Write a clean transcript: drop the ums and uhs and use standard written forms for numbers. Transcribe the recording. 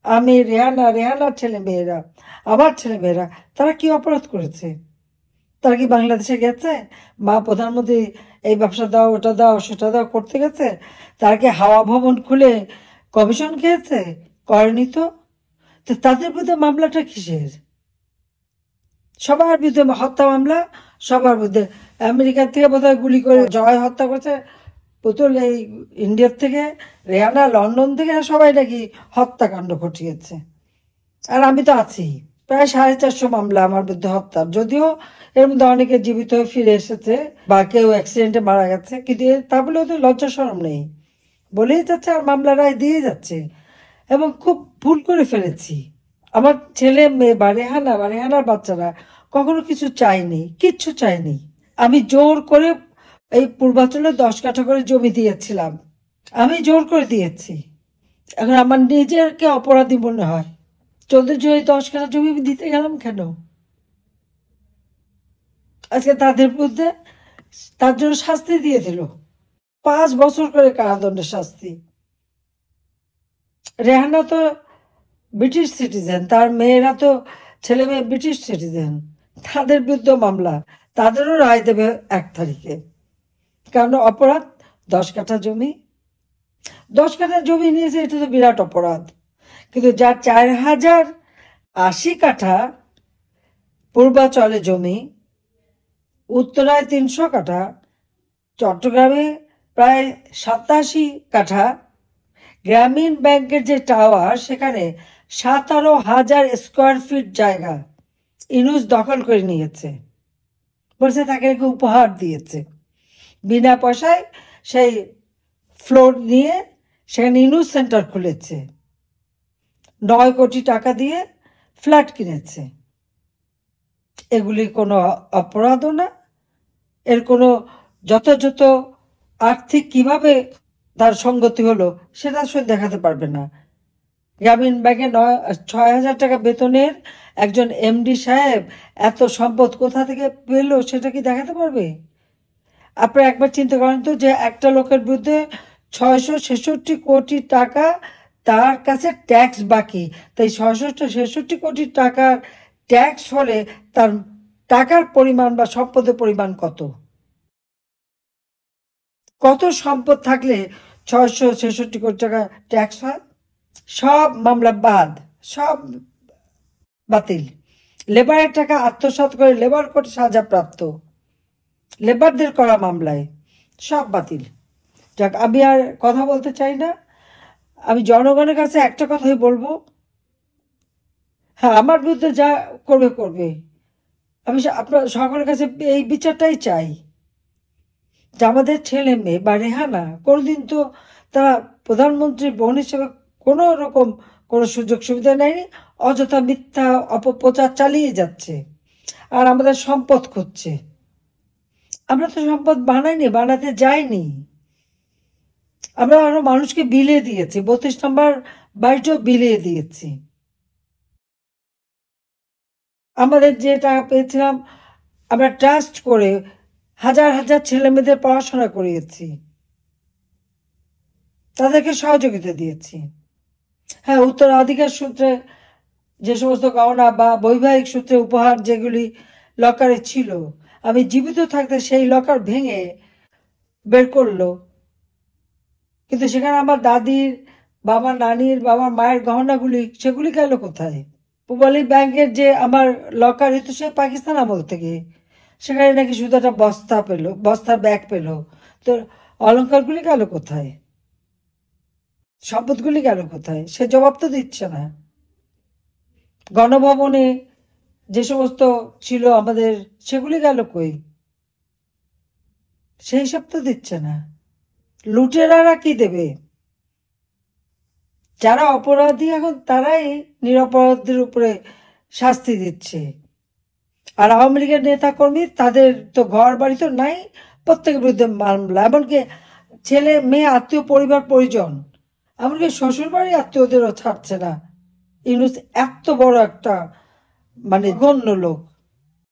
আমি, রেহানার ছেলে মেয়েরা, আমার ছেলে মেয়েরা, তারা কি অপরাধ করেছে? তারা কি বাংলাদেশে গেছে মা প্রধানমন্ত্রী এই ব্যবসা দাও, ওটা দাও, সেটা দাও করতে গেছে? তারা কি হাওয়া ভবন খুলে কমিশন খেয়েছে? করেনি তো। তাদের বিরুদ্ধে মামলাটা কিসের? সবার বিরুদ্ধে হত্যা মামলা, সবার বিরুদ্ধে। আমেরিকার থেকে বোধহয় গুলি করে জয় হত্যা করছে, পুতুল এই ইন্ডিয়ার থেকে, রেহানা লন্ডন থেকে, সবাই নাকি হত্যাকাণ্ড ঘটিয়েছে। আর আমি তো আছি। প্রায় 450 মামলা আমার বিরুদ্ধে হত্যার, যদিও এর মধ্যে অনেকে জীবিত হয়ে ফিরে এসেছে বা কেউ অ্যাক্সিডেন্টে মারা গেছে, কিন্তু তা বলেও তো লজ্জা শরম নেই, বলেই যাচ্ছে আর মামলা রায় দিয়ে যাচ্ছে। এবং খুব ভুল করে ফেলেছি। আমার ছেলে মেয়ে বা রেহানার বাচ্চারা কখনো কিছু চায়নি, কিচ্ছু চায়নি। আমি জোর করে এই পূর্বাঞ্চলে 10 কাঠা করে জমি দিয়েছিলাম, আমি জোর করে দিয়েছি। এখন আমার নিজেরকে অপরাধী মনে হয়। চোদ্দের জন্য 10 কাঠা জমি দিতে গেলাম কেন? আজকে তাদের বিরুদ্ধে তার জন্য শাস্তি দিয়ে দিল, 5 বছর করে কারাদণ্ডের শাস্তি। রেহানা তো ব্রিটিশ সিটিজেন, তার মেয়েরা তো ছেলে মেয়ে ব্রিটিশ সিটিজেন, তাদের বিরুদ্ধে মামলা, তাদেরও রায় দেবে 1 তারিখে। কারণ অপরাধ 10 কাঠা জমি, 10 কাঠা জমি নিয়েছে, এটা তো বিরাট অপরাধ। কিন্তু যার 4080 কাঠা পূর্বাচলে জমি, উত্তরায় 300 কাঠা, চট্টগ্রামে প্রায় 87 কাঠা, গ্রামীণ ব্যাংকের যে টাওয়ার সেখানে 17,000 স্কোয়ার ফিট জায়গা ইনুস দখল করে নিয়েছে, বলছে তাকে উপহার দিয়েছে। বিনা পয়সায় সেই ফ্লোর নিয়ে সেখানে ইনুস সেন্টার খুলেছে, 9 কোটি টাকা দিয়ে ফ্ল্যাট কিনেছে। এগুলি কোনো অপরাধও না, এর কোনো যথাযথ আর্থিক কিভাবে তার সঙ্গতি হলো সেটা সে দেখাতে পারবে না। গ্রামীণ ব্যাংকে 6,000 টাকা বেতনের একজন এমডি সাহেব এত সম্পদ কোথা থেকে পেল সেটা কি দেখাতে পারবে? আপনারা একবার চিন্তা করেন তো, যে একটা লোকের বিরুদ্ধে 666 কোটি টাকা তার কাছে ট্যাক্স বাকি, তাই 666 কোটি টাকার ট্যাক্স হলে তার টাকার পরিমাণ বা সম্পদের পরিমাণ কত? কত সম্পদ থাকলে 666 কোটি টাকা ট্যাক্স হয়? সব মামলা বাদ, সব বাতিল। লেবারের টাকা আত্মসাৎ করে লেবার কোর্টে সাজাপ্রাপ্ত, লেবারদের করা মামলায় সব বাতিল। যাক, আমি আর কথা বলতে চাই না। আমি জনগণের কাছে একটা কথাই বলবো, হ্যাঁ, আমার বিরুদ্ধে যা করবে করবে, আমি আপনার সকলের কাছে এই বিচারটাই চাই যে আমাদের ছেলে মেয়ে বা রেহানা কোনোদিন তো তারা প্রধানমন্ত্রীর বোন হিসেবে কোনো রকম কোনো সুযোগ সুবিধা নেয়নি, অযথা মিথ্যা অপপ্রচার চালিয়ে যাচ্ছে আর আমাদের সম্পদ খুঁজছে। আমরা তো সম্পদ বানাইনি, বানাতে যাইনি, আমরা আরো মানুষকে বিলিয়ে দিয়েছি, 32 নম্বর বাড়িটাও বিলিয়ে দিয়েছি। আমাদের যে টাকা পেয়েছিলাম আমরা ট্রাস্ট করে হাজার হাজার ছেলে মেয়েদের পড়াশোনা করিয়েছি, তাদেরকে সহযোগিতা দিয়েছি। হ্যাঁ, উত্তরাধিকার সূত্রে যে সমস্ত গহনা বা বৈবাহিক সূত্রে উপহার যেগুলি লকারে ছিল, আমি জীবিত থাকতে সেই লকার ভেঙে বের করলো, কিন্তু সেখানে আমার দাদির, বাবার নানির, বাবার মায়ের গহনাগুলি, সেগুলি গেল কোথায়? পূবালী ব্যাংকের যে আমার লকার, তো সে পাকিস্তান আমল থেকে, সেখানে নাকি শুধু একটা বস্তা পেলো, বস্তার ব্যাগ পেলো, তো অলঙ্কারগুলি গেল কোথায়? সম্পদগুলি গেল কোথায়? সে জবাব তো দিচ্ছে না। গণভবনে যে সমস্ত ছিল আমাদের, সেগুলি গেল কই? সেই সব তো দিচ্ছে না। লুটেরারা কি দেবে? যারা অপরাধী এখন তারাই নিরপরাধীর উপরে শাস্তি দিচ্ছে। আর আওয়ামী লীগের নেতাকর্মী, তাদের তো ঘর বাড়ি তো নাই, প্রত্যেকের বিরুদ্ধে মামলা, এমনকি ছেলে মেয়ে আত্মীয় পরিবার পরিজন, এমনকি শ্বশুর বাড়ি আত্মীয়দেরও ছাড়ছে না। ইউনূস এত বড় একটা মানে গণ্য লোক,